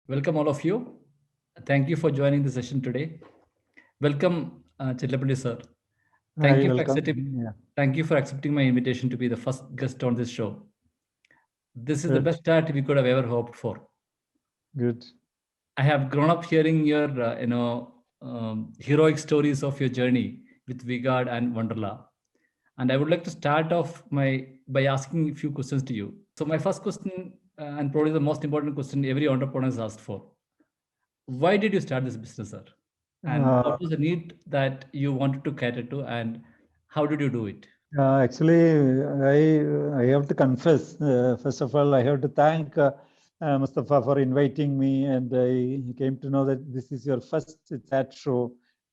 Welcome, all of you. Thank you for joining the session today. Welcome, Chillapalli sir. Thank Hi, you for welcome. accepting. Yeah, Thank you for accepting my invitation to be the first guest on this show. This is the good, best start we could have ever hoped for. good. I have grown up hearing your, heroic stories of your journey with Vigard and Wonderla, and I would like to start off my by asking a few questions to you. So, my first question, and probably the most important question every entrepreneur has asked for: why did you start this business, sir? And Uh, what was the need that you wanted to cater to, and how did you do it? Actually, I have to confess. First of all, I have to thank Mustafa for inviting me, and I came to know that this is your first chat show,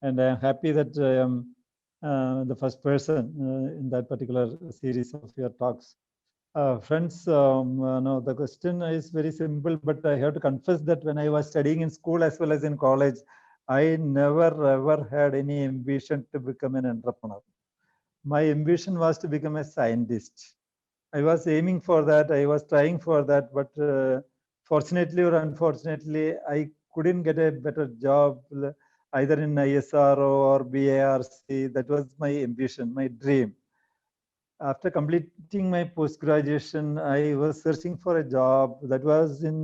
and I am happy that I am the first person in that particular series of your talks. Friends, no, the question is very simple, but I have to confess that when I was studying in school as well as in college, I never ever had any ambition to become an entrepreneur. My ambition was to become a scientist. I was aiming for that. I was trying for that, but fortunately or unfortunately, I couldn't get a better job either in ISRO or BARC. That was my ambition, my dream. After completing my post graduation, I was searching for a job. That was in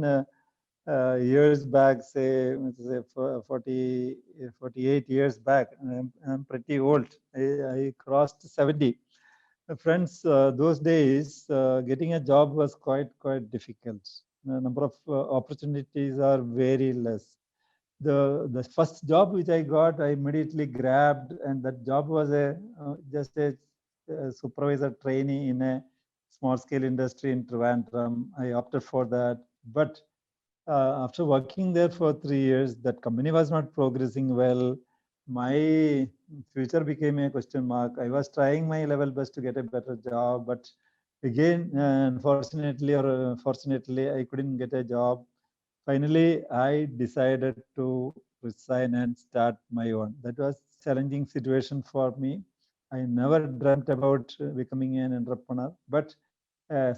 years back, say 48 years back. I'm pretty old. I crossed 70. Friends, those days, getting a job was quite difficult. The number of opportunities are very less. The first job which I got, I immediately grabbed, and that job was a just a supervisor trainee in a small scale industry in Trivandrum. I opted for that, but after working there for 3 years, that company was not progressing well. My future became a question mark. I was trying my level best to get a better job, but again, unfortunately or fortunately, I couldn't get a job. Finally, I decided to resign and start my own. That was challenging situation for me. I never dreamt about becoming an entrepreneur, but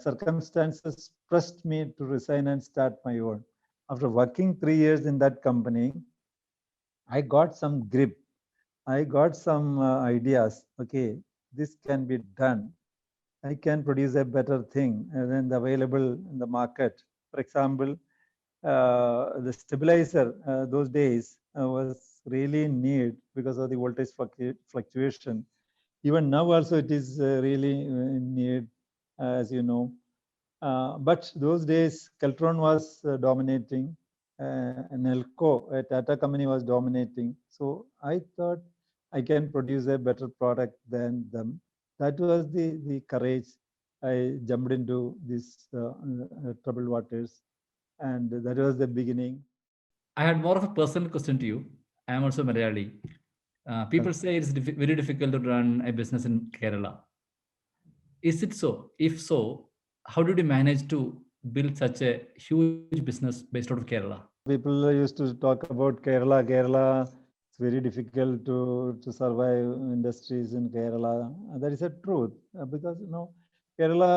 circumstances pressed me to resign and start my own. After working 3 years in that company, I got some grip. I got some ideas. Okay, this can be done. I can produce a better thing than the available in the market. For example, the stabilizer those days was really need because of the voltage fluctuation. Even now also it is really in need, as you know. But those days, Keltron was dominating, and Elco, a Tata company, was dominating. So I thought I can produce a better product than them. That was the courage. I jumped into these troubled waters, and that was the beginning. I had more of a personal question to you. I am also Malayali. People say it's very difficult to run a business in Kerala. Is it so? If so, how did you manage to build such a huge business based out of Kerala? People used to talk about Kerala. Kerala, it's very difficult to survive industries in Kerala. That is a truth because Kerala,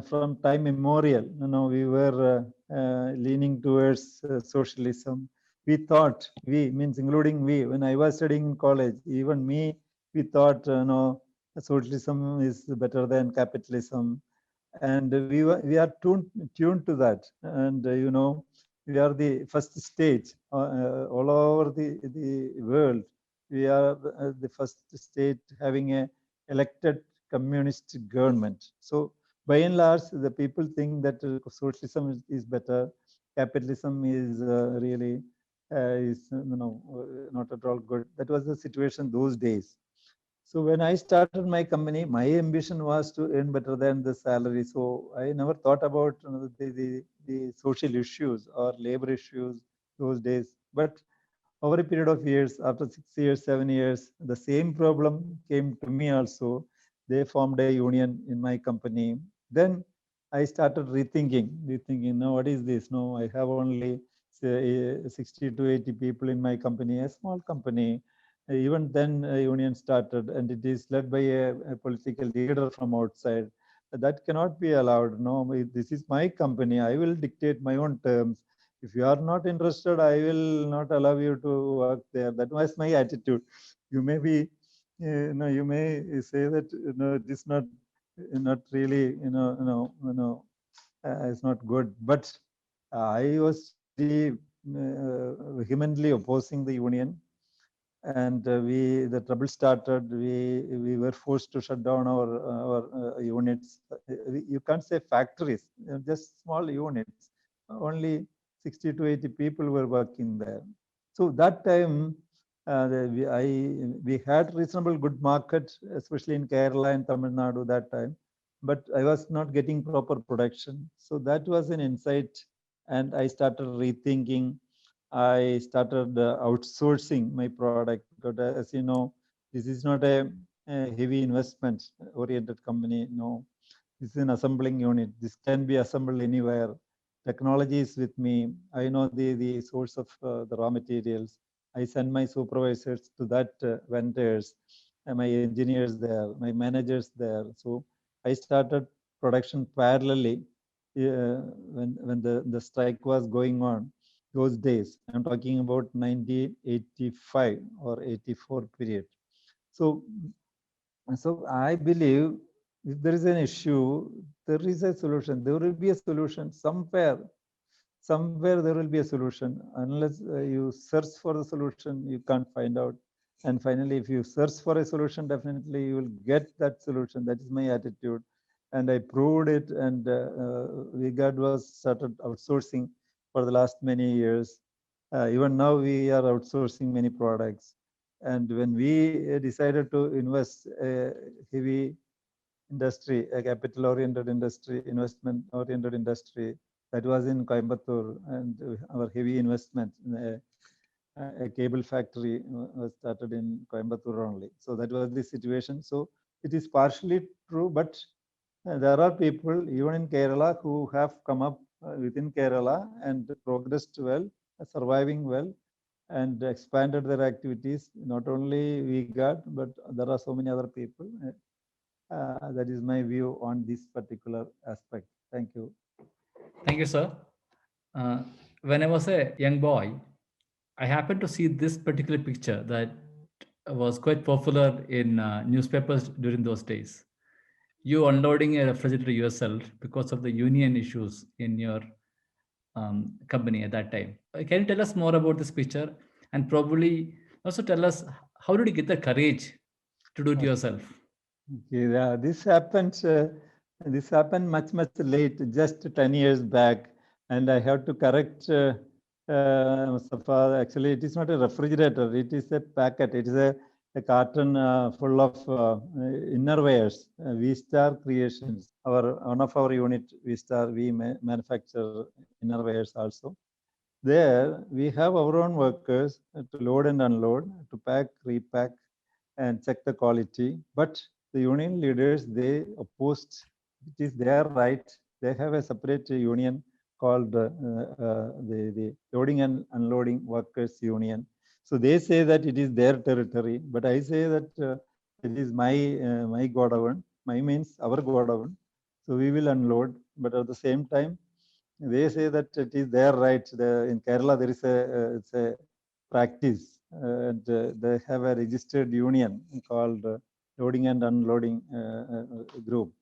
from time immemorial, we were leaning towards socialism. We thought, we means including we, when I was studying in college, even me, we thought, socialism is better than capitalism, and we are tuned to that, and we are the first stage all over the world. We are the first state having a elected communist government. So by and large, the people think that socialism is better, capitalism is really is not at all good. That was the situation those days. So when I started my company, my ambition was to earn better than the salary. So I never thought about the social issues or labor issues those days. But over a period of years, after 6 years, 7 years, the same problem came to me also. They formed a union in my company. Then I started rethinking, no, what is this? No, I have only say, 60 to 80 people in my company, a small company. Even then, a union started, and it is led by a political leader from outside. That cannot be allowed. No, this is my company. I will dictate my own terms. If you are not interested, I will not allow you to work there. That was my attitude. You may be, you may say that it is not really, it's not good. But I was very vehemently opposing the union, and the trouble started. We were forced to shut down our units. You can't say factories, just small units. Only 60 to 80 people were working there. So that time, we had reasonable good market, especially in Kerala and Tamil Nadu that time, but I was not getting proper production. So that was an insight, and I started rethinking. I started outsourcing my product because, as you know, this is not a heavy investment oriented company. No, this is an assembling unit. This can be assembled anywhere. Technology is with me. I know the source of the raw materials. I send my supervisors to that vendors, my engineers there, my managers there. So I started production parallelly when the strike was going on. Those days, I'm talking about 1985 or 84 period. So I believe if there is an issue, there is a solution. There will be a solution somewhere. Somewhere there will be a solution. Unless you search for the solution, you can't find out. And finally, if you search for a solution, definitely you will get that solution. That is my attitude. And I proved it. And V-Guard was started outsourcing for the last many years. Even now, we are outsourcing many products. And when we decided to invest heavy industry, a capital-oriented industry, investment-oriented industry, that was in Coimbatore, and our heavy investment in a cable factory was started in Coimbatore only. So that was the situation. So it is partially true, but there are people even in Kerala who have come up within Kerala and progressed well, surviving well, and expanded their activities. Not only V-Guard, but there are so many other people. That is my view on this particular aspect. Thank you. Thank you, sir. When I was a young boy, I happened to see this particular picture that was quite popular in newspapers during those days. You unloading a refrigerator yourself because of the union issues in your company at that time. Can you tell us more about this picture, and probably also tell us how did you get the courage to do it yourself? Okay, yeah, this happened. This happened much late, just 10 years back, and I have to correct Mustafa. Actually, it is not a refrigerator; it is a packet. It is a carton full of innerwears. V-Star Creations, one of our unit, V-Star. We manufacture innerwears also. There, we have our own workers to load and unload, to pack, repack, and check the quality. But the union leaders, they opposed. It is their right. They have a separate union called the Loading and Unloading Workers Union. So they say that it is their territory, but I say that it is my godown. My means our godown. So we will unload, but at the same time, they say that it is their right. In Kerala, there is it's a practice, and they have a registered union called Loading and Unloading Group.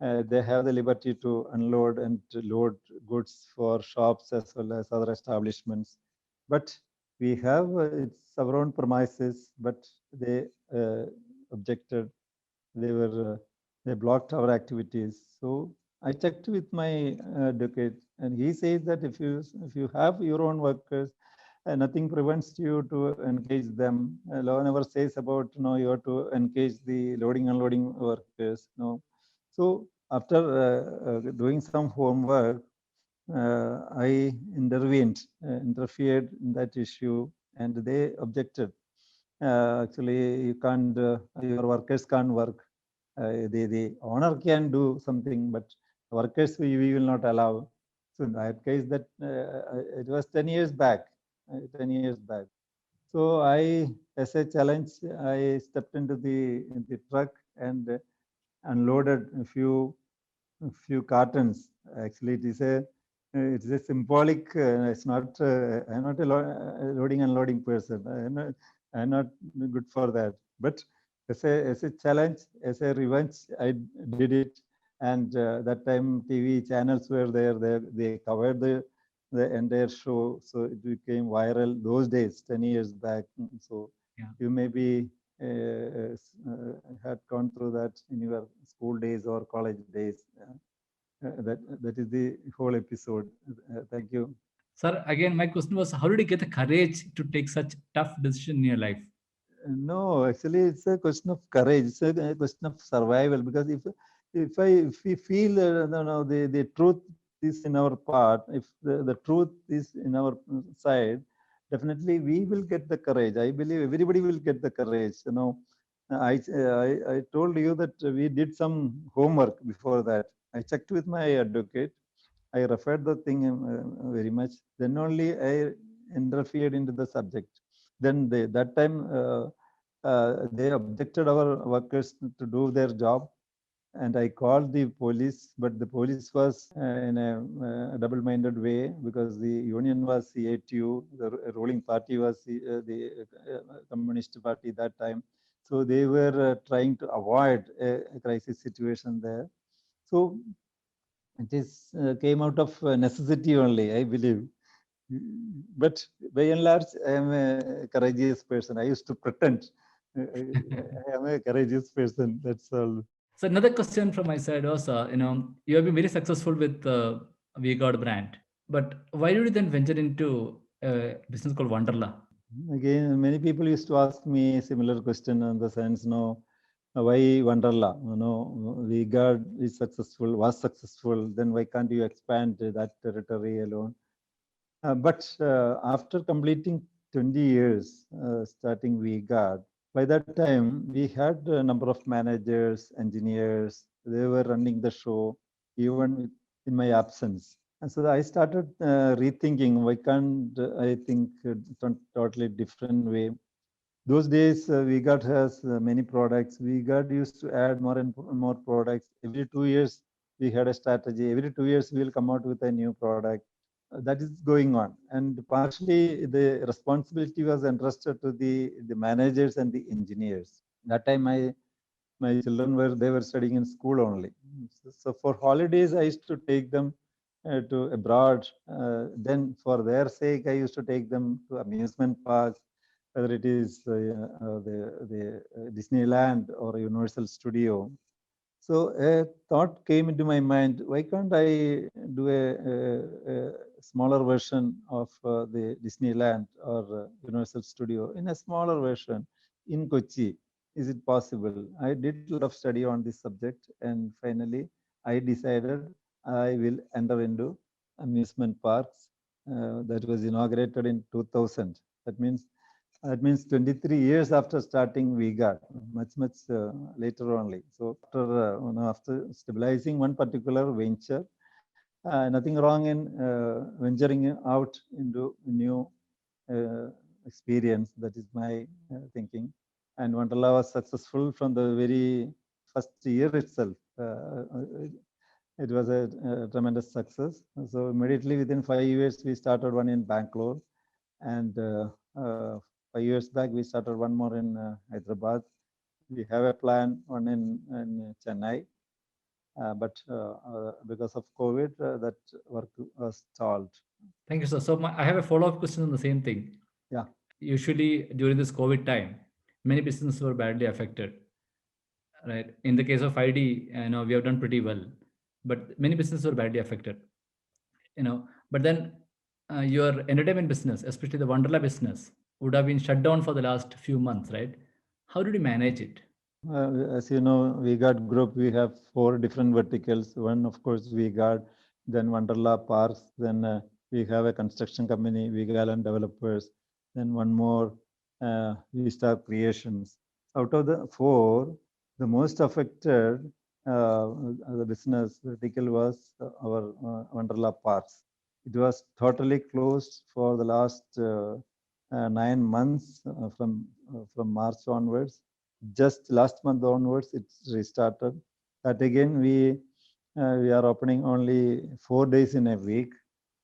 They have the liberty to unload and to load goods for shops as well as other establishments. But we have it's our own premises, but they objected. They blocked our activities. So I checked with my advocate, and he says that if you have your own workers, nothing prevents you to engage them. Law never says about you have to engage the loading and unloading workers. No. So after doing some homework, I interfered in that issue, and they objected. Actually, you can't. Your workers can't work. The owner can do something, but workers we will not allow. So in that case, that it was 10 years back. 10 years back. So as a challenge, I stepped into the truck and unloaded a few few cartons. Actually, it is a symbolic. It's not. I'm not a loading and unloading person. I'm not good for that. But as a challenge, as a revenge, I did it. And that time TV channels were there. They covered the entire show, so it became viral those days, 10 years back. So Yeah. you maybe had gone through that in your school days or college days. That is the whole episode. Thank you. Sir, again, my question was, how did you get the courage to take such tough decision in your life? No, actually, it's a question of courage. It's a question of survival. Because if we feel no, the truth is in our part, if the truth is in our side, definitely we will get the courage. I believe everybody will get the courage. I told you that we did some homework before that. I checked with my advocate. I referred the thing very much. Then only I interfered into the subject. Then that time they objected our workers to do their job, and I called the police, but the police was in a double-minded way, because the union was CATU, the ruling party was the Communist Party that time. So they were trying to avoid a crisis situation there. So it is came out of necessity only, I believe. But by and large, I am a courageous person. I used to pretend I am a courageous person. That's all. So another question from my side was, you have been very successful with V-Guard brand, but why did you then venture into a business called Wonderla? Again, many people used to ask me a similar question in the sense, no, why Wonderla? V-Guard is successful, was successful. Then why can't you expand that territory alone? But after completing 20 years, starting V-Guard, by that time, we had a number of managers, engineers. They were running the show, even in my absence. And so I started rethinking, why can't I think totally different way? Those days, V-Guard has many products. V-Guard used to add more and more products. Every 2 years, we had a strategy. Every 2 years, we will come out with a new product. That is going on. And partially, the responsibility was entrusted to the managers and the engineers. That time, my children were studying in school only. So for holidays, I used to take them to abroad. Then for their sake, I used to take them to amusement parks, whether it is the Disneyland or Universal Studio. So a thought came into my mind: why can't I do a smaller version of the Disneyland or Universal Studio in a smaller version in Kochi? Is it possible? I did a lot of study on this subject, and finally I decided I will enter into amusement parks. That was inaugurated in 2000. That means 23 years after starting V-Guard, much later only. So after stabilizing one particular venture, nothing wrong in venturing out into new experience. That is my thinking. And Wonderla was successful from the very first year itself. It was a tremendous success. So immediately within 5 years, we started one in Bangalore, and 5 years back, we started one more in Hyderabad. We have a plan, one in Chennai. But because of COVID, that work was stalled. Thank you, sir. So I have a follow-up question on the same thing. Yeah. Usually during this COVID time, many businesses were badly affected, right? In the case of ID, we have done pretty well, but many businesses were badly affected, But then your entertainment business, especially the Wonderla business, would have been shut down for the last few months, right? How did you manage it? As you know, V-Guard Group, we have 4 different verticals. One, of course, V-Guard, then Wonderla Parks, then we have a construction company, V-Garland Developers, then one more, V-Star Creations. Out of the 4, the most affected the business vertical was our Wonderla Parks. It was totally closed for the last 9 months from March onwards. Just last month onwards, it's restarted. That again, we we are opening only 4 days in a week,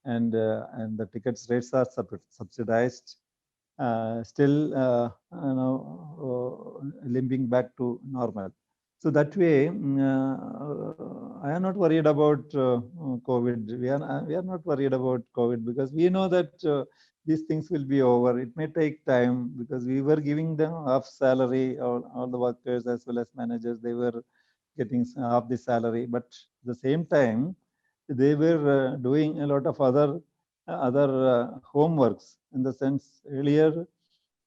and the tickets rates are subsidized. Still, limping back to normal. So that way, I am not worried about COVID. We are not worried about COVID because we know that these things will be over. It may take time because we were giving them half salary, all the workers as well as managers. They were getting half the salary, but at the same time, they were doing a lot of other homeworks. In the sense, earlier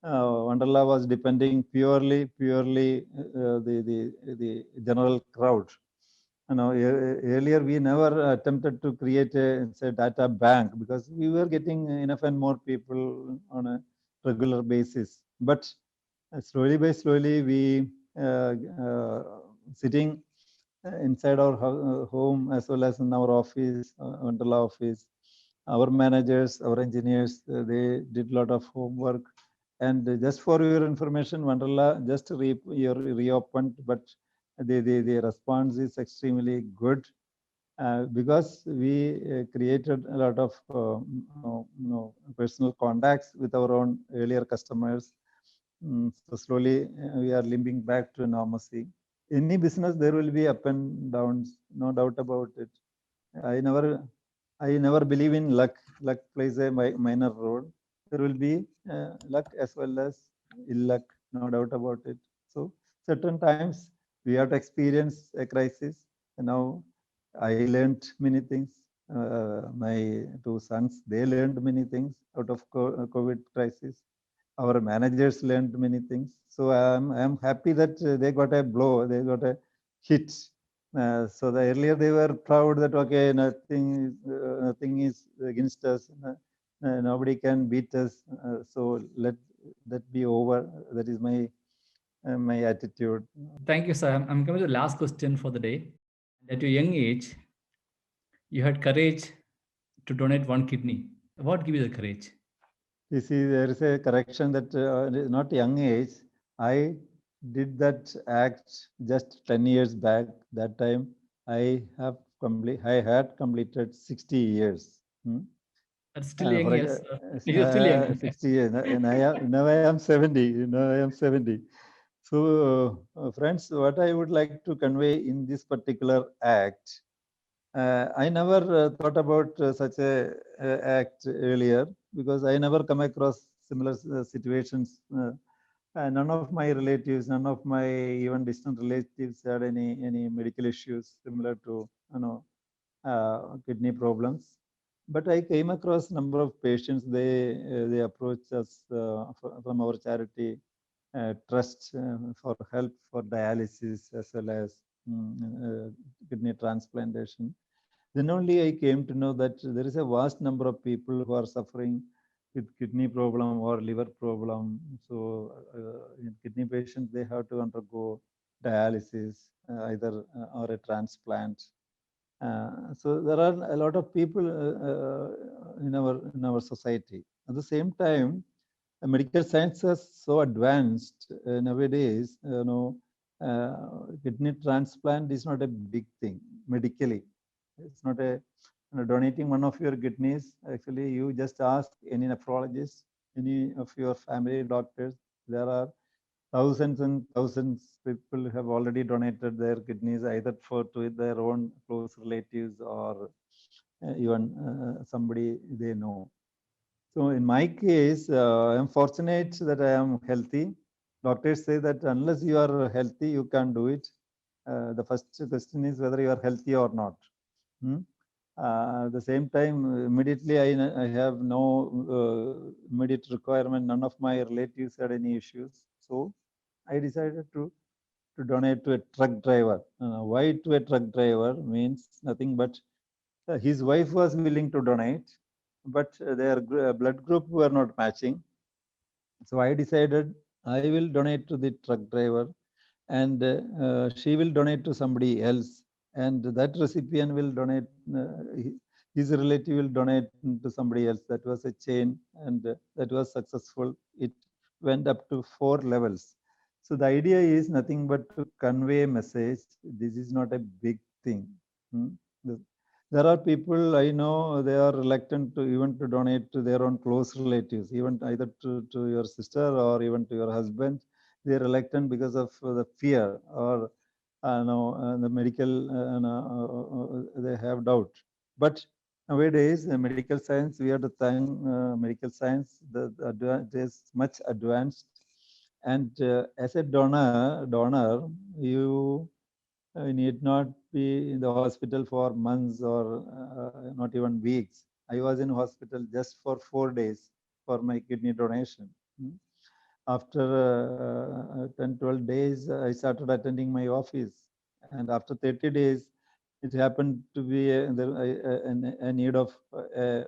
Wonderla was depending purely the general crowd. Earlier we never attempted to create a say data bank because we were getting enough and more people on a regular basis. But slowly by slowly, we sitting inside our home as well as in our office, Wonderla office. Our managers, our engineers, they did a lot of homework. And just for your information, Wonderla just reopened, but the response is extremely good because we created a lot of personal contacts with our own earlier customers. So slowly we are limping back to normalcy. Any business there will be up and downs, no doubt about it. I never believe in luck. Luck plays a minor role. There will be luck as well as ill luck, no doubt about it. So certain times we have to experience a crisis. And now I learned many things. My two sons, they learned many things out of COVID crisis. Our managers learned many things. So I'm happy that they got a blow, they got a hit. So the earlier they were proud that okay, nothing is against us, nobody can beat us. So let that be over. That is my attitude. Thank you, sir. I'm coming to the last question for the day. At your young age, you had courage to donate one kidney. What gave you the courage? You see, there is a correction that not young age. I did that act just 10 years back. That time I had completed 60 years. That's still young, yes, sir. You're still young. 60 years, and now I am 70. Now I am 70. So, friends, what I would like to convey in this particular act, I never thought about such a act earlier because I never come across similar situations. None of my relatives, none of my even distant relatives had any medical issues similar to kidney problems. But I came across number of patients. They approached us from our charity trust for help for dialysis as well as kidney transplantation. Then only I came to know that there is a vast number of people who are suffering with kidney problem or liver problem. So in kidney patients, they have to undergo dialysis, either or a transplant. So there are a lot of people in our society. At the same time, medical science is so advanced nowadays. Kidney transplant is not a big thing medically. It's not a donating one of your kidneys. Actually, you just ask any nephrologist, any of your family doctors. There are thousands and thousands people have already donated their kidneys either to their own close relatives or even somebody they know. So in my case, I'm fortunate that I am healthy. Doctors say that unless you are healthy, you can't do it. The first question is whether you are healthy or not. At the same time, immediately I have no immediate requirement. None of my relatives had any issues. So I decided to donate to a truck driver. Why to a truck driver means nothing but his wife was willing to donate, but their blood group were not matching. So I decided I will donate to the truck driver, and she will donate to somebody else, and that recipient will donate. His relative will donate to somebody else. That was a chain, and that was successful. It went up to 4 levels. So the idea is nothing but to convey a message. This is not a big thing. There are people I know, they are reluctant to even to donate to their own close relatives, even either to your sister or even to your husband. They are reluctant because of the fear or the medical, they have doubt. But nowadays, the medical science, we have to thank medical science, it is much advanced. And as a donor, you need not be in the hospital for months or not even weeks. I was in hospital just for 4 days for my kidney donation. After 10, 12 days, I started attending my office. And after 30 days, it happened to be a need of a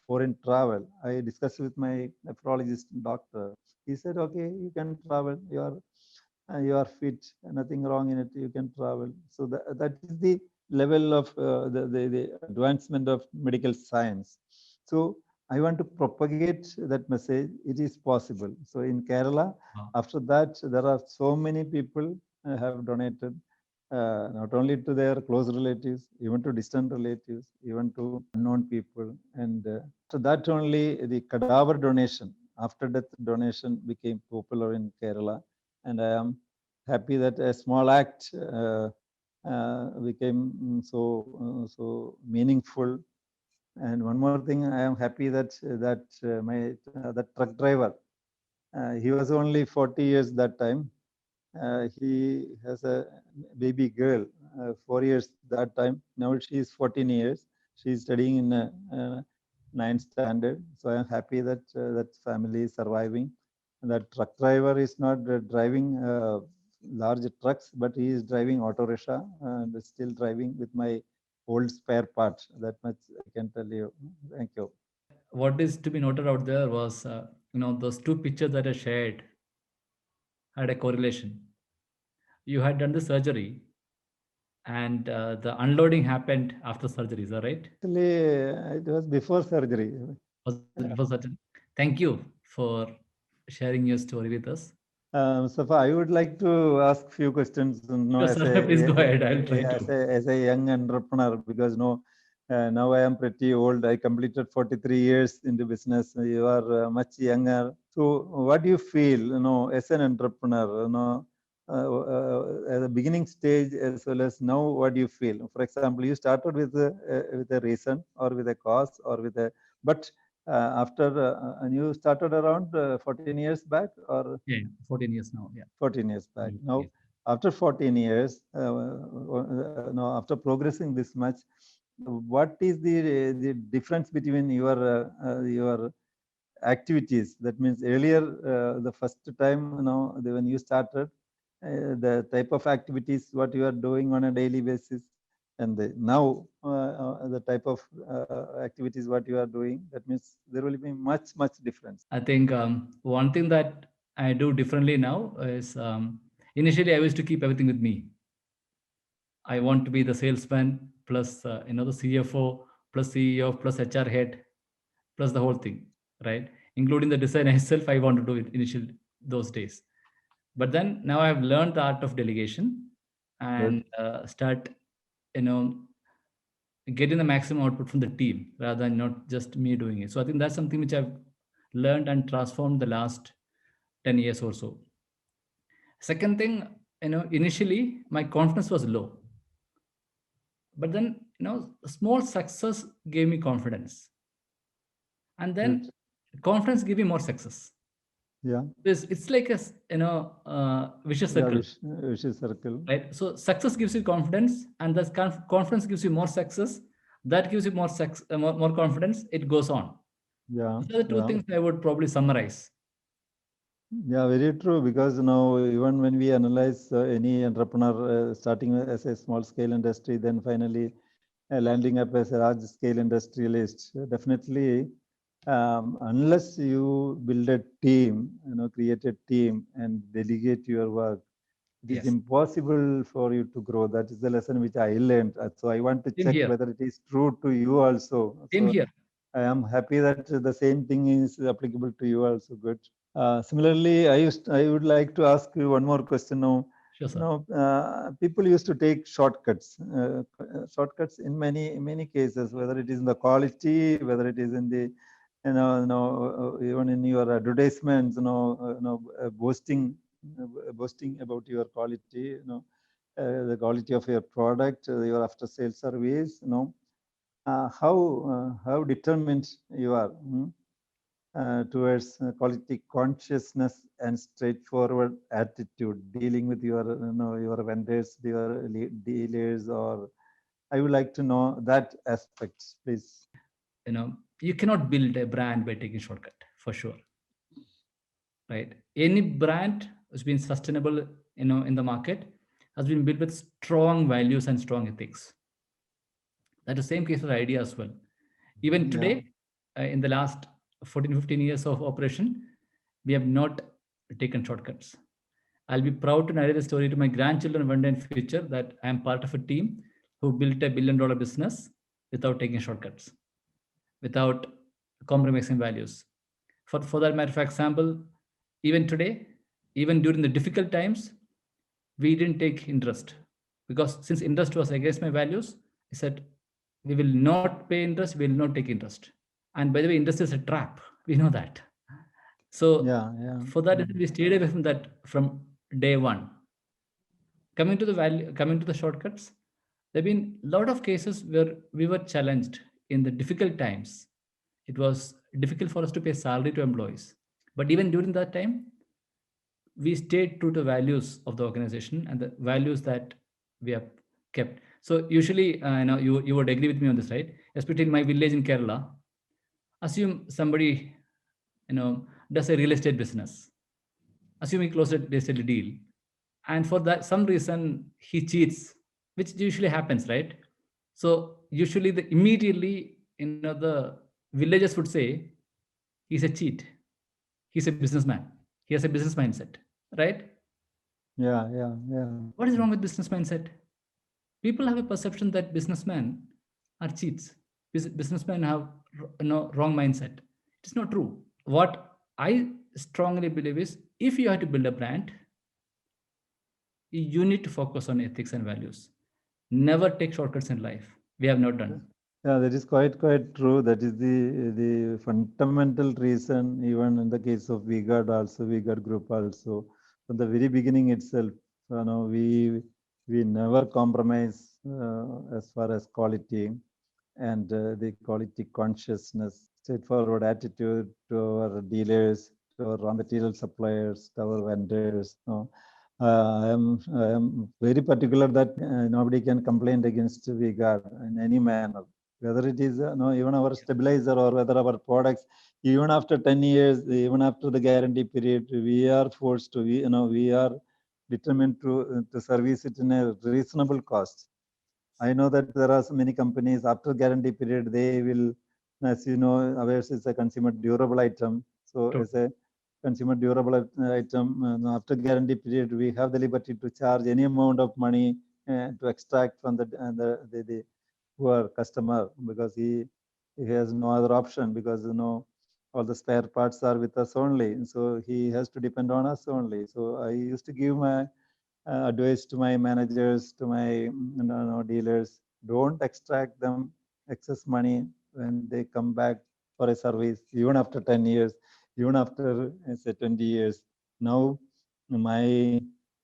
foreign travel. I discussed with my nephrologist doctor. He said, okay, you can travel. You are fit, nothing wrong in it, you can travel. So that is the level of the advancement of medical science. So I want to propagate that message. It is possible. So in Kerala, after that, there are so many people have donated, not only to their close relatives, even to distant relatives, even to unknown people. And so that only the cadaver donation, after death donation became popular in Kerala. And I am happy that a small act became so meaningful. And one more thing, I am happy that that truck driver, he was only 40 years that time. He has a baby girl, 4 years that time. Now she is 14 years. She is studying in 9th standard. So I am happy that that family is surviving. And that truck driver is not driving large trucks, but he is driving auto rickshaw and still driving with my old spare parts. That much I can tell you. Thank you. What is to be noted out there was, those two pictures that I shared had a correlation. You had done the surgery, and the unloading happened after surgery. Is that right? Actually, it was before surgery. Was it before surgery? Thank you for sharing your story with us. Mustafa, I would like to ask few questions. Yes, sir. Please go ahead. I'll try to. As a young entrepreneur, because now I am pretty old. I completed 43 years in the business. You are much younger. So, what do you feel? As an entrepreneur, at the beginning stage as well as now, what do you feel? For example, you started with a reason or with a cause or with a, but after and you started around 14 years back or Yeah, 14 years now. Yeah. 14 years back. Now, Yes. after 14 years, now after progressing this much, what is the difference between your activities? That means earlier, the first time, when you started, the type of activities what you are doing on a daily basis, and now the type of activities what you are doing, that means there will be much difference. I think one thing that I do differently now is, initially I used to keep everything with me. I want to be the salesman plus the CFO plus CEO plus HR head plus the whole thing, right? Including the design itself. I want to do it initial those days, but then now I've learned the art of delegation and start, you know, getting the maximum output from the team rather than not just me doing it. So I think that's something which I've learned and transformed the last 10 years or so. Second thing, initially my confidence was low, but then, small success gave me confidence, and then confidence gave me more success. Yeah. It's like a vicious circle. Vicious circle. Right? So success gives you confidence, and that confidence gives you more success. That gives you more confidence. It goes on. Yeah. These are the two things I would probably summarize. Yeah, very true. Because now, even when we analyze any entrepreneur starting as a small scale industry, then finally landing up as a large scale industrialist, definitely, unless you build a team, create a team and delegate your work, it is impossible for you to grow. That is the lesson which I learned. So I want to check whether it is true to you also. Same here. I am happy that the same thing is applicable to you also. Good. Similarly, I would like to ask you one more question now. Sure, sir. People used to take shortcuts, shortcuts in many cases, whether it is in the quality, whether it is in the, even in your advertisements, boasting about your quality, the quality of your product, your after sales service, how determined you are. Towards quality consciousness and straightforward attitude dealing with your vendors, your dealers, or I would like to know that aspect, please. You cannot build a brand by taking shortcut, for sure, right? Any brand has been sustainable, in the market, has been built with strong values and strong ethics. That's the same case for idea as well. Even today, in the last 14-15 years of operation, we have not taken shortcuts. I'll be proud to narrate the story to my grandchildren one day in future that I am part of a team who built $1 billion business without taking shortcuts, without compromising values. For that matter, for example, even today, even during the difficult times, we didn't take interest, because since interest was against my values, I said, we will not pay interest, we will not take interest. And by the way, interest is a trap. We know that. So for that, we stayed away from that from day one. Coming to the shortcuts, there have been a lot of cases where we were challenged in the difficult times. It was difficult for us to pay salary to employees. But even during that time, we stayed true to values of the organization and the values that we have kept. So usually, you would agree with me on this, right? Especially in my village in Kerala, assume somebody, does a real estate business. Assume he closed a real estate deal, and for that some reason he cheats, which usually happens, right? So usually immediately, the villagers would say he's a cheat, he's a businessman, he has a business mindset, right? Yeah. What is wrong with business mindset? People have a perception that businessmen are cheats. Businessmen have wrong mindset. It's not true. What I strongly believe is, if you have to build a brand, you need to focus on ethics and values. Never take shortcuts in life. We have not done. Yeah, that is quite true. That is the fundamental reason, even in the case of V-Guard also, V-Guard Group also, from the very beginning itself, we never compromise as far as quality and the quality consciousness, straightforward attitude to our dealers, to our raw material suppliers, to our vendors. I am very particular that nobody can complain against V-Guard in any manner, whether it is even our stabilizer or whether our products, even after 10 years, even after the guarantee period, we are forced to, we are determined to service it in a reasonable cost. I know that there are so many companies after guarantee period, they will, as you know, ours is a consumer durable item. So as a consumer durable item, after guarantee period, we have the liberty to charge any amount of money to extract from the poor customer, because he has no other option, because all the spare parts are with us only. So he has to depend on us only. So I used to give my advice to my managers, to my dealers: don't extract them excess money when they come back for a service, even after 10 years, even after say 20 years. Now my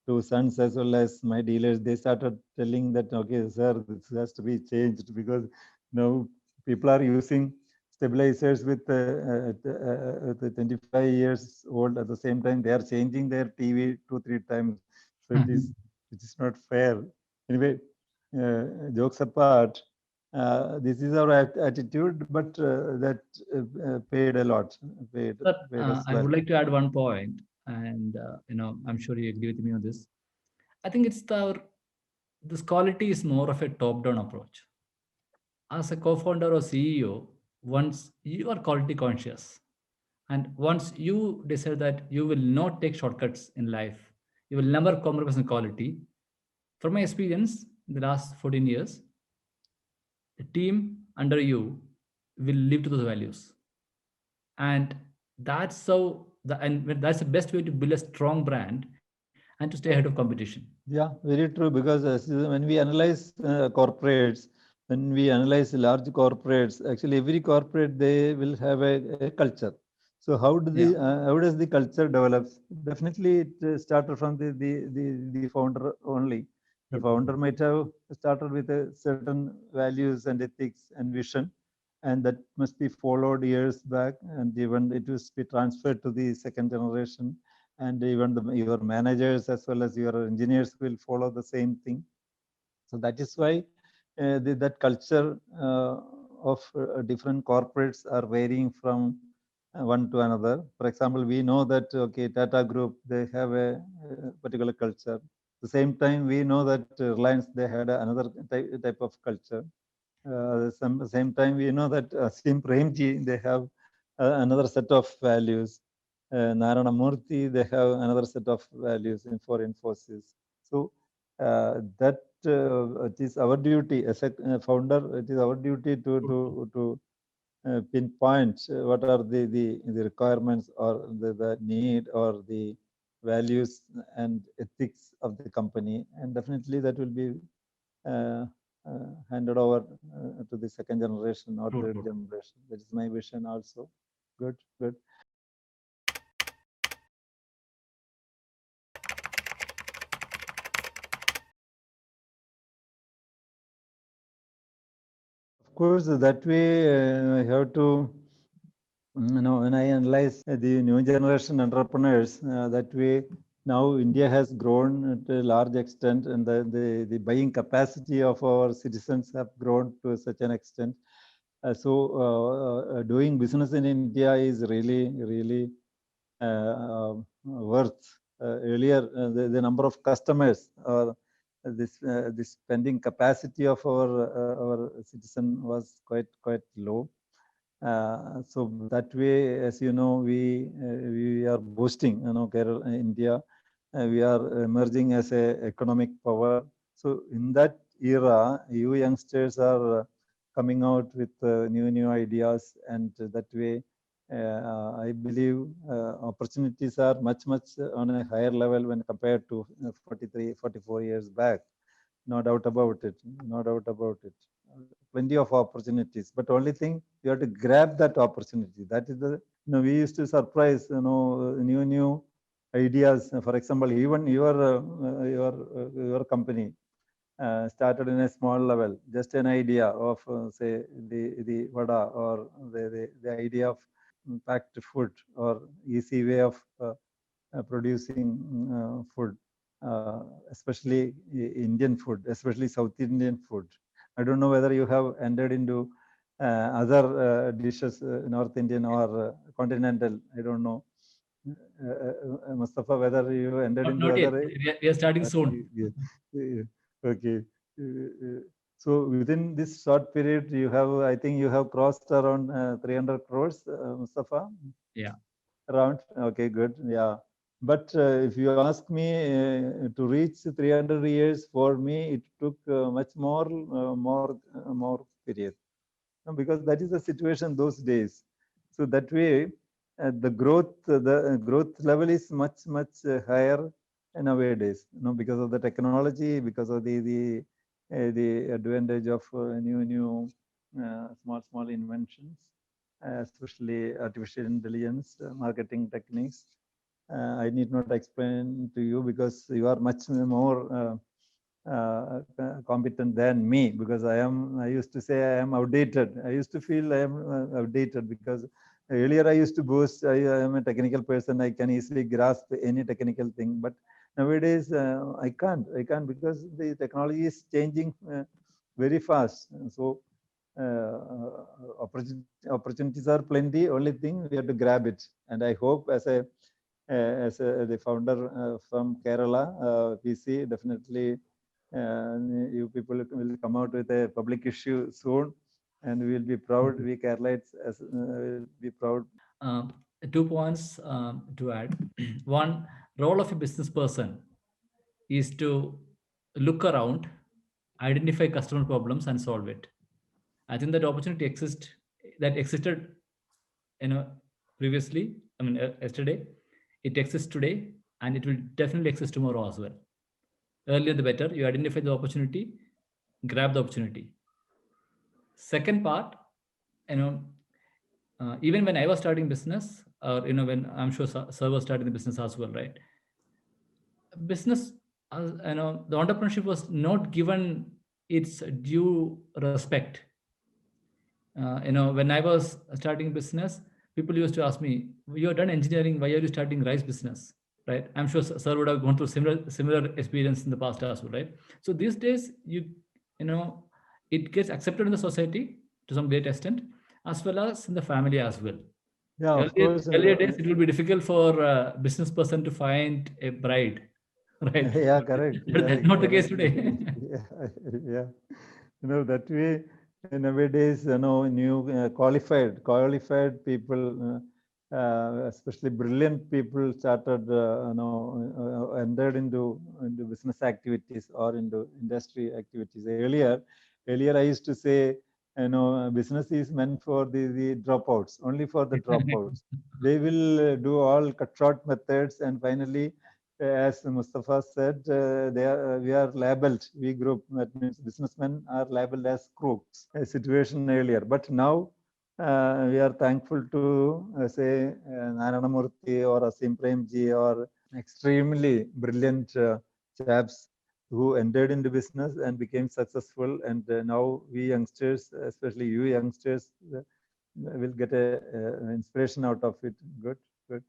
two sons as well as my dealers, they started telling that, okay, sir, this has to be changed, because now people are using stabilizers with 25 years old. At the same time, they are changing their TV 2-3 times. So it is not fair. Anyway, jokes apart, this is our attitude, but that paid a lot. Paid us I well. would like to add one point, and I'm sure you agree with me on this. I think this quality is more of a top-down approach. As a co-founder or CEO, once you are quality conscious, and once you decide that you will not take shortcuts in life, you will never compromise on quality. From my experience in the last 14 years, the team under you will live to those values. And that's the best way to build a strong brand. and to stay ahead of competition. Yeah, very true. Because when we analyze corporates, when we analyze large corporates, actually every corporate they will have a culture. So how how does the culture develops? Definitely, it started from the founder only. The founder might have started with a certain values and ethics and vision, and that must be followed years back, and even it was be transferred to the second generation, and even your managers as well as your engineers will follow the same thing. So that is why that culture of different corporates are varying from one to another. For example, we know that okay, Tata Group they have a particular culture. At the same time, we know that Reliance they had another type of culture. Same time, we know that Sim Premji they have another set of values. Narayana Murthy they have another set of values in for Infosys. So that it is our duty as a founder. It is our duty to pinpoint what are the requirements or the need or the values and ethics of the company, and definitely that will be uh, handed over to the second generation or third generation. That is my vision also. Good, good. Of course, that way I have to, when I analyze the new generation entrepreneurs, that way now India has grown at a large extent, and the buying capacity of our citizens have grown to such an extent. So doing business in India is really worth. Earlier, the number of customers or this spending capacity of our citizen was quite low. So that way, as you know, we are boosting. Kerala, India, we are emerging as a economic power. So in that era, you youngsters are coming out with new ideas, and that way, I believe opportunities are much on a higher level when compared to 43, 44 years back. No doubt about it. No doubt about it. Plenty of opportunities, but only thing you have to grab that opportunity. That is we used to surprise, new ideas. For example, even your company started in a small level, just an idea of say the vada or the idea of packed food or easy way of producing food, especially Indian food, especially South Indian food. I don't know whether you have entered into other dishes, North Indian or continental. I don't know. Mustafa, whether you entered into Not yet. other. We are starting soon. Okay. So within this short period, you have, I think you have crossed around 300 crores, Mustafa? Yeah. Around. Okay, good. Yeah. But if you ask me to reach 300 years, for me, it took much more period. Because that is the situation those days. So that way, the growth level is much higher nowadays. Because of the technology, because of the advantage of new small inventions, especially artificial intelligence, marketing techniques. I need not explain to you because you are much more competent than me, because I used to say I am outdated. I used to feel I am outdated because earlier I used to boast I am a technical person. I can easily grasp any technical thing, but nowadays I can't because the technology is changing very fast. So opportunities are plenty. Only thing we have to grab it, and I hope as the founder from Kerala, PC, definitely you people will come out with a public issue soon, and we will be proud. We Keralites will be proud. 2 points to add. One, role of a business person is to look around, identify customer problems, and solve it. I think that opportunity existed, previously. I mean, yesterday. It exists today, and it will definitely exist tomorrow as well. Earlier the better. You identify the opportunity, grab the opportunity. Second part, you know, even when I was starting business, or when I'm sure Sir was starting the business as well, right? Business, the entrepreneurship was not given its due respect. When I was starting business, people used to ask me, "You have done engineering. Why are you starting rice business?" Right? I'm sure Sir would have gone through similar experience in the past as well, right? So these days, you know, it gets accepted in the society to some great extent, as well as in the family as well. Yeah, of course. Earlier days, it will be difficult for a business person to find a bride, right? Yeah, correct. Yeah, That's not the case correct. today. Yeah, yeah. That way, nowadays, new qualified people, especially brilliant people, started, entered into business activities or into industry activities. Earlier, I used to say, business is meant for the dropouts, only for the dropouts. They will do all cut short methods, and finally, as Mustafa said, we are labeled. We group, that means businessmen are labeled as crooks. A situation earlier, but now we are thankful to say Narayana Murthy or Asim Premji or extremely brilliant chaps who entered into business and became successful. And now we youngsters, especially you youngsters, will get a inspiration out of it. Good, good.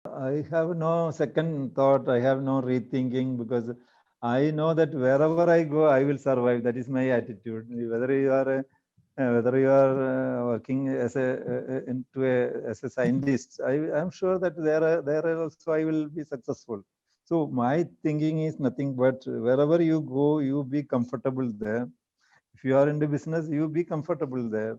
I have no second thought. I have no rethinking, because I know that wherever I go, I will survive. That is my attitude. Whether you are working as as a scientist, I am sure that there also I will be successful. So my thinking is nothing but wherever you go, you be comfortable there. If you are into business, you be comfortable there.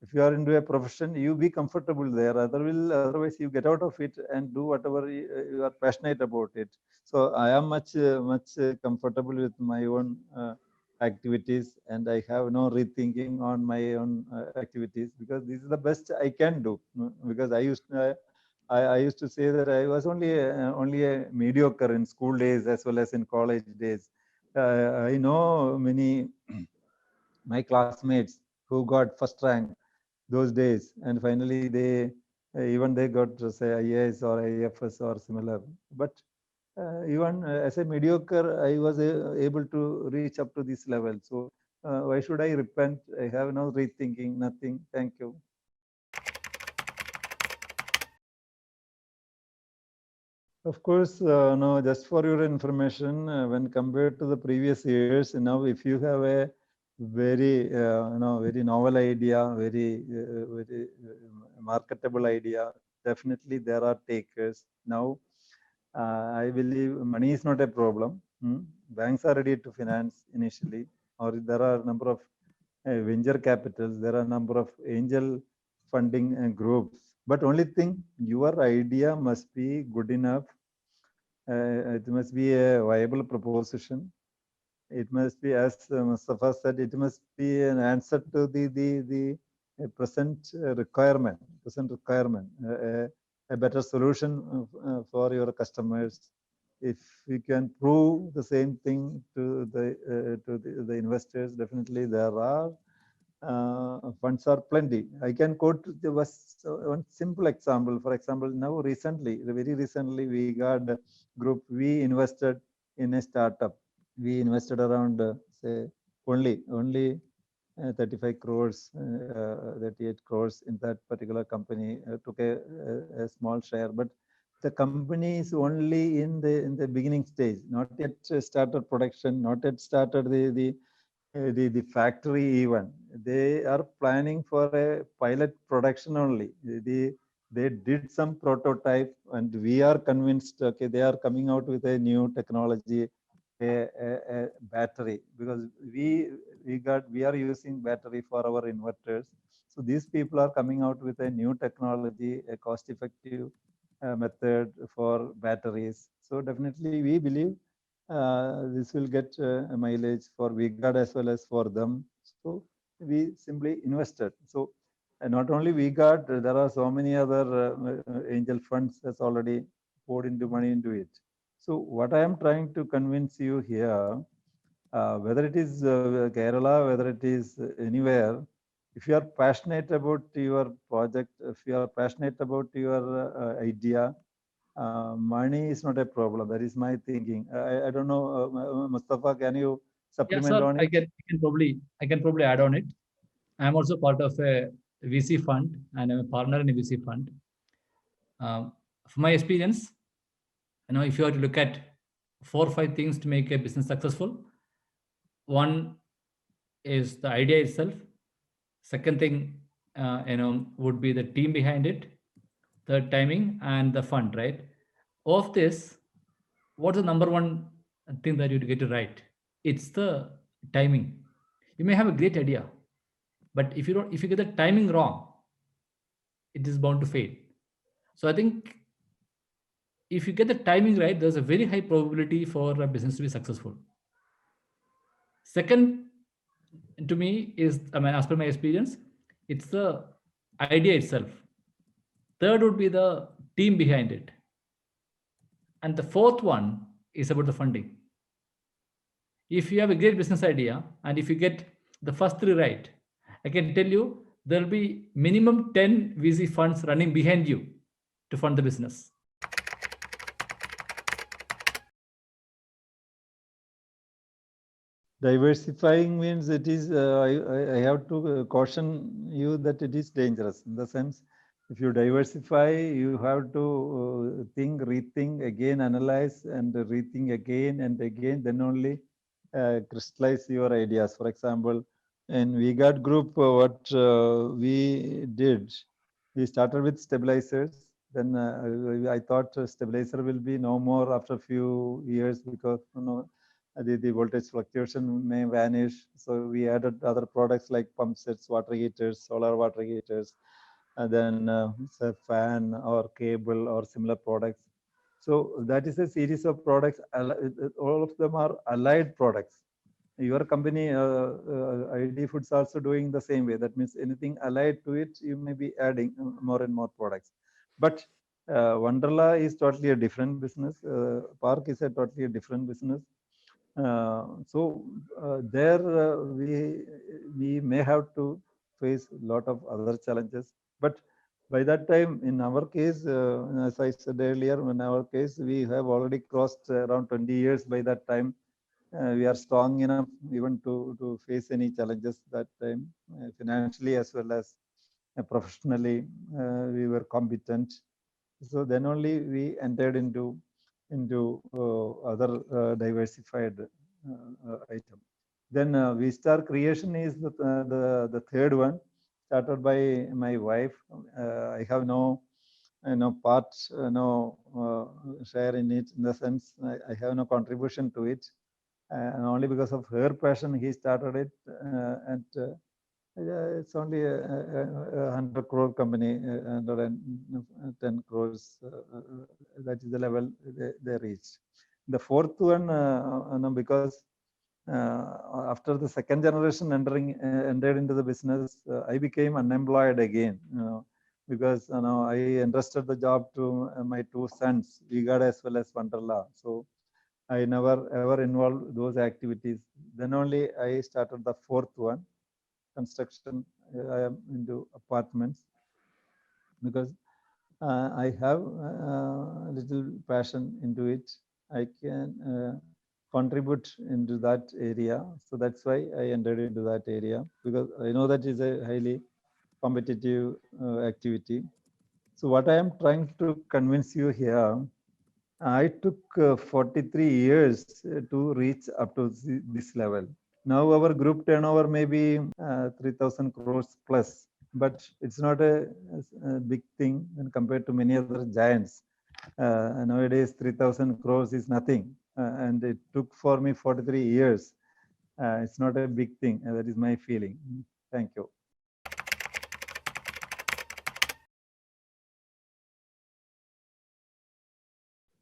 If you are into a profession, you be comfortable there. Otherwise, you get out of it and do whatever you are passionate about it. So I am much comfortable with my own activities, and I have no rethinking on my own activities, because this is the best I can do. Because I used to say that I was only a mediocre in school days as well as in college days. I know many my classmates who got first rank those days, and finally they got to say IAS or IFS or similar. But even as a mediocre, I was able to reach up to this level. So why should I repent? I have no rethinking, nothing. Thank you. Of course, no, just for your information, when compared to the previous years, now if you have a very novel idea, very marketable idea, definitely there are takers. Now, I believe money is not a problem. Banks are ready to finance initially, or there are a number of venture capitals, there are a number of angel funding groups. But only thing, your idea must be good enough. It must be a viable proposition. It must be, as Mustafa said, it must be an answer to the present requirement, a better solution for your customers. If we can prove the same thing to the investors, definitely there are funds are plenty. I can quote one simple example. For example, now very recently, we got a group. We invested in a startup. We invested around say only 35 crores, 38 crores in that particular company. Took a small share, but the company is only in the beginning stage, not yet started production, not yet started the factory even. They are planning for a pilot production only. They did some prototype, and we are convinced, okay, they are coming out with a new technology, a battery, because we are using battery for our inverters. So these people are coming out with a new technology, a cost-effective method for batteries. So definitely we believe this will get a mileage for VGuard as well as for them. So we simply invested. So not only we got, there are so many other angel funds that's already poured into money into it. So what I am trying to convince you here, whether it is Kerala, whether it is anywhere, if you are passionate about your project, if you are passionate about your idea, money is not a problem. That is my thinking. I don't know, Mustafa, can you Yeah, supplement sir, on I it? can probably add on it. I'm also part of a VC fund and I'm a partner in a VC fund. From my experience, if you are to look at 4 or 5 things to make a business successful, one is the idea itself. Second thing, would be the team behind it. Third, timing and the fund, right? Of this, what's the number one thing that you get to right? It's the timing. You may have a great idea, but if you get the timing wrong, it is bound to fail. So I think if you get the timing right, there's a very high probability for a business to be successful. Second, to me, is, I mean, as per my experience, it's the idea itself. Third would be the team behind it. And the fourth one is about the funding. If you have a great business idea and if you get the first three right, I can tell you there'll be minimum 10 VC funds running behind you to fund the business. Diversifying means it is, I have to caution you that it is dangerous, in the sense, if you diversify, you have to think, rethink, again analyze, and rethink again and again, then only crystallize your ideas. For example, in VGuard Group, what we did, we started with stabilizers. Then I thought stabilizer will be no more after a few years, because the voltage fluctuation may vanish. So we added other products like pump sets, water heaters, solar water heaters, and then say fan or cable or similar products. So that is a series of products. All of them are allied products. Your company, ID Foods, also doing the same way. That means anything allied to it, you may be adding more and more products. But Wonderla is totally a different business. Park is a totally different business. There we may have to face a lot of other challenges. But by that time, in our case, as I said earlier, in our case, we have already crossed around 20 years. By that time, we are strong enough even to face any challenges that time, financially as well as professionally. We were competent. So then only we entered into other diversified item. Then V-Star Creation is the third one, started by my wife. I have no part, no share in it, in the sense I have no contribution to it. And only because of her passion, he started it. And it's only a 100 crore company, 110 crores. That is the level they reached. The fourth one, because after the second generation entered into the business, I became unemployed again. Because I entrusted the job to my two sons, Vigad as well as Wonderla. So I never ever involved those activities. Then only I started the fourth one, construction. I am into apartments because I have a little passion into it. I can contribute into that area. So that's why I entered into that area, because I know that is a highly competitive activity. So what I am trying to convince you here, I took 43 years to reach up to this level. Now our group turnover may be 3,000 crores plus, but it's not a big thing when compared to many other giants. Nowadays, 3,000 crores is nothing, and it took for me 43 years. It's not a big thing. That is my feeling. Thank you.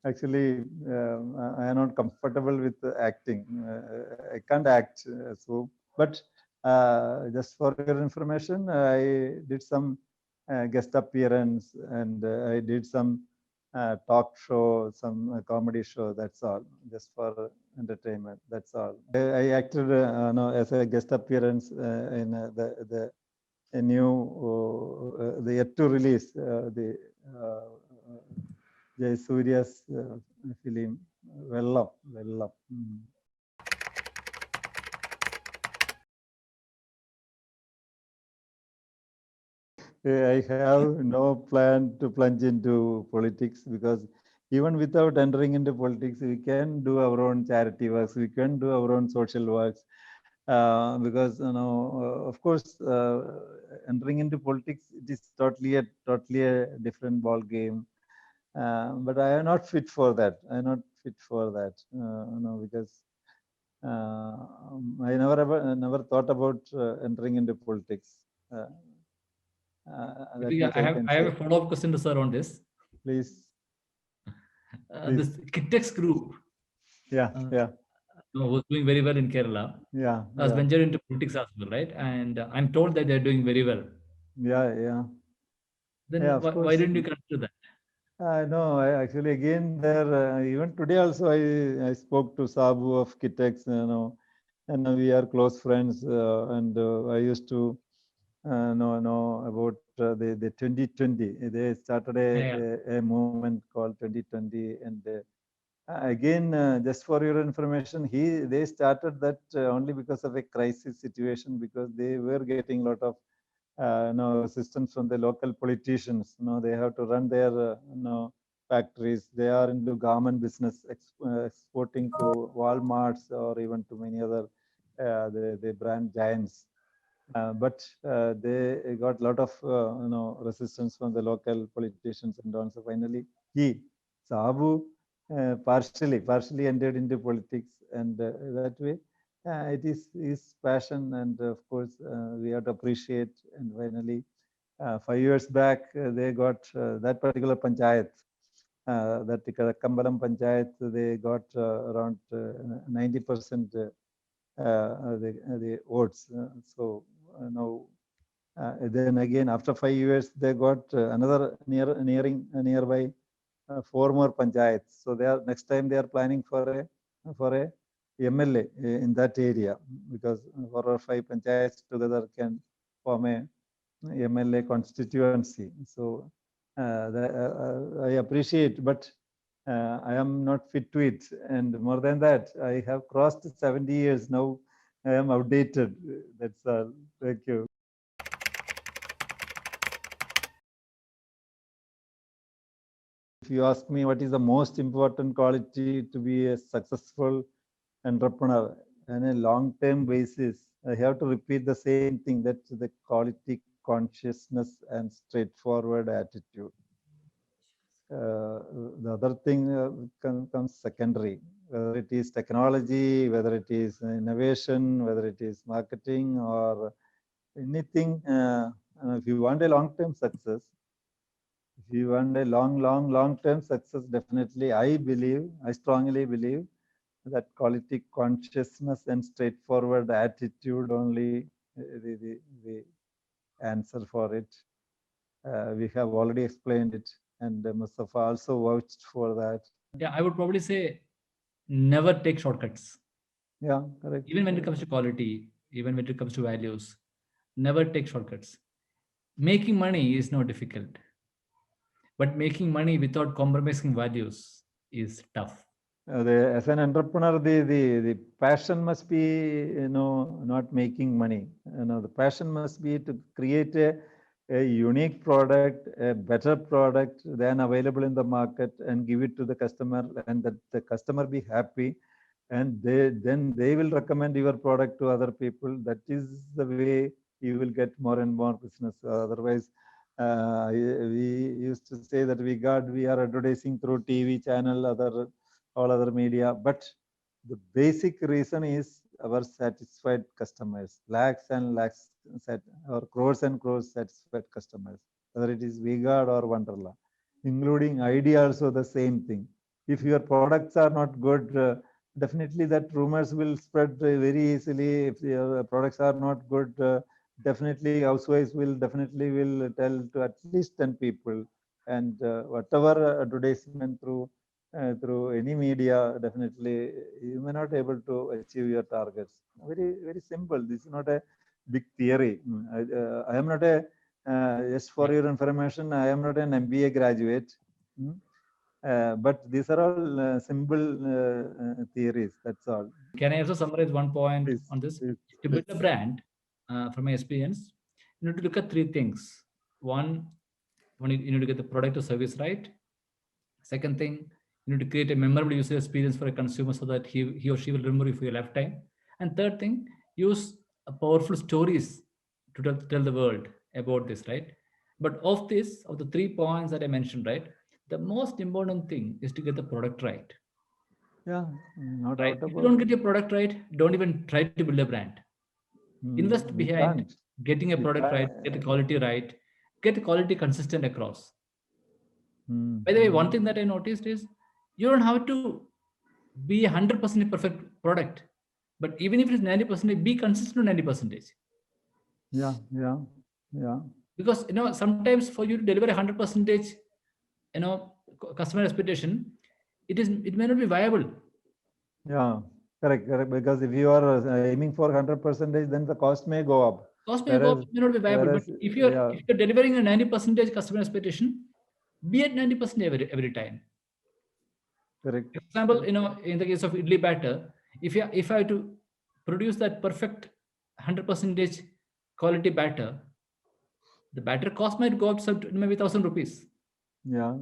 Actually, I am not comfortable with acting. I can't act. But Just for your information, I did some guest appearance, and I did some talk show, some comedy show. That's all, just for entertainment. That's all. I acted no, as a guest appearance in the new the yet to release the Jay Surya's film Vellam. Vellam. I have no plan to plunge into politics, because even without entering into politics, we can do our own charity works, we can do our own social works. Because of course, entering into politics, it is totally a different ball game. But I am not fit for that. I am not fit for that. Because I never thought about entering into politics. That much I can I have say. a follow-up question to sir on this. Please. This Kitex group Yeah. was doing very well in Kerala. Yeah. Has ventured into politics as well, right? And I'm told that they're doing very well. Yeah. Then Yeah, of why course. didn't you consider that? No, actually, again, there, even today also, I spoke to Sabu of Kitex, and we are close friends, and I used to know about the 2020. They started a movement called 2020, and again, just for your information, they started that only because of a crisis situation, because they were getting a lot of assistance from the local politicians. They have to run their factories. They are into garment business, exporting to Walmarts or even to many other the brand giants. But they got a lot of resistance from the local politicians, and also finally Sabu partially entered into politics, and that way it is his passion, and of course we have to appreciate. And finally 5 years back they got that particular panchayat, that Kambalam panchayat, they got around 90% the votes. So now then again, after 5 years, they got another nearby 4 more panchayats. So next time they are planning for a MLA in that area, because 4 or 5 panchayats together can form a MLA constituency. So I appreciate, but I am not fit to it. And more than that, I have crossed 70 years now. I am outdated. That's all. Thank you. If you ask me what is the most important quality to be a successful entrepreneur on a long-term basis, I have to repeat the same thing, that's the quality consciousness and straightforward attitude. The other thing comes secondary, whether it is technology, whether it is innovation, whether it is marketing or anything. If you want a long-term success, if you want a long-term success, definitely I strongly believe that quality consciousness and straightforward attitude only the answer for it. We have already explained it, and Mustafa also vouched for that. Yeah, I would probably say never take shortcuts. Yeah, correct. Even when it comes to quality, even when it comes to values, never take shortcuts. Making money is not difficult, but making money without compromising values is tough. As an entrepreneur, the passion must be not making money. The passion must be to create a unique product, a better product than available in the market, and give it to the customer, and that the customer be happy, and then they will recommend your product to other people. That is the way you will get more and more business. Otherwise, we used to say that we are advertising through TV channel, all other media, but the basic reason is our satisfied customers, lakhs and lakhs or crores and crores satisfied customers, whether it is V-Guard or Wonderla, including ID also the same thing. If your products are not good, definitely that rumors will spread very easily. If your products are not good, definitely housewives will definitely will tell to at least 10 people. And whatever advertisement through any media, definitely you may not able to achieve your targets. Very simple. This is not a big theory. I am not a just for your information, I am not an MBA graduate. But these are all simple theories. That's all. Can I also summarize one point Please, on this? please, To build a please. brand, from my experience, you need to look at three things. One, you need to get the product or service right. Second thing, you need to create a memorable user experience for a consumer so that he or she will remember you for your lifetime. And third thing, use powerful stories to tell the world about this, right? But of the 3 points that I mentioned, right, the most important thing is to get the product right. Yeah, no Right? doubt If you about don't it. get your product right, don't even try to build a brand. Invest We behind can't. getting a We product right, can't. get the quality right, get the quality consistent across. Mm, By the way, one mm. thing that I noticed is you don't have to be 100% perfect product, but even if it is 90%, be consistent to 90%. Yeah, yeah, yeah. Because sometimes for you to deliver 100%, customer expectation, it may not be viable. Yeah, correct. Because if you are aiming for 100%, then the cost may go up. Cost may go up, Whereas, it may not be viable. But yeah, if you're delivering a 90% customer expectation, be at 90% every time. correct. For example, in the case of idli batter, if I have to produce that perfect 100% quality batter, the batter cost might go up maybe 1,000 rupees. Yeah.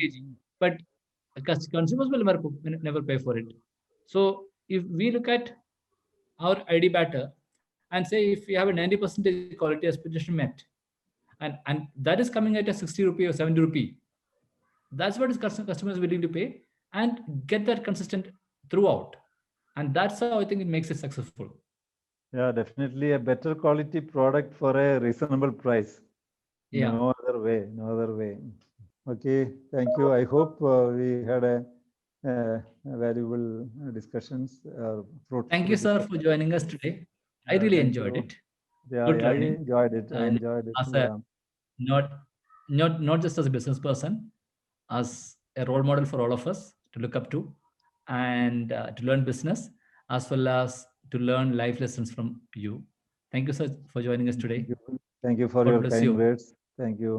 Kg. But consumers will never pay for it. So if we look at our ID batter and say if we have a 90% quality expectation met, and that is coming at a 60 rupee or 70 rupee, that's what is customers willing to pay, and get that consistent throughout. And that's how I think it makes it successful. Yeah, definitely a better quality product for a reasonable price. Yeah. No other way. Okay, thank you. I hope we had a valuable discussions. Thank Fruitful you, sir, discussion. for joining us today. I really Thank enjoyed you. it. Yeah, Good I learning. enjoyed it. And as a Yeah. not just as a business person, as a role model for all of us to look up to, and to learn business, as well as to learn life lessons from you. Thank you, sir, for joining us today. Thank you for God your bless kind you. words. Thank you.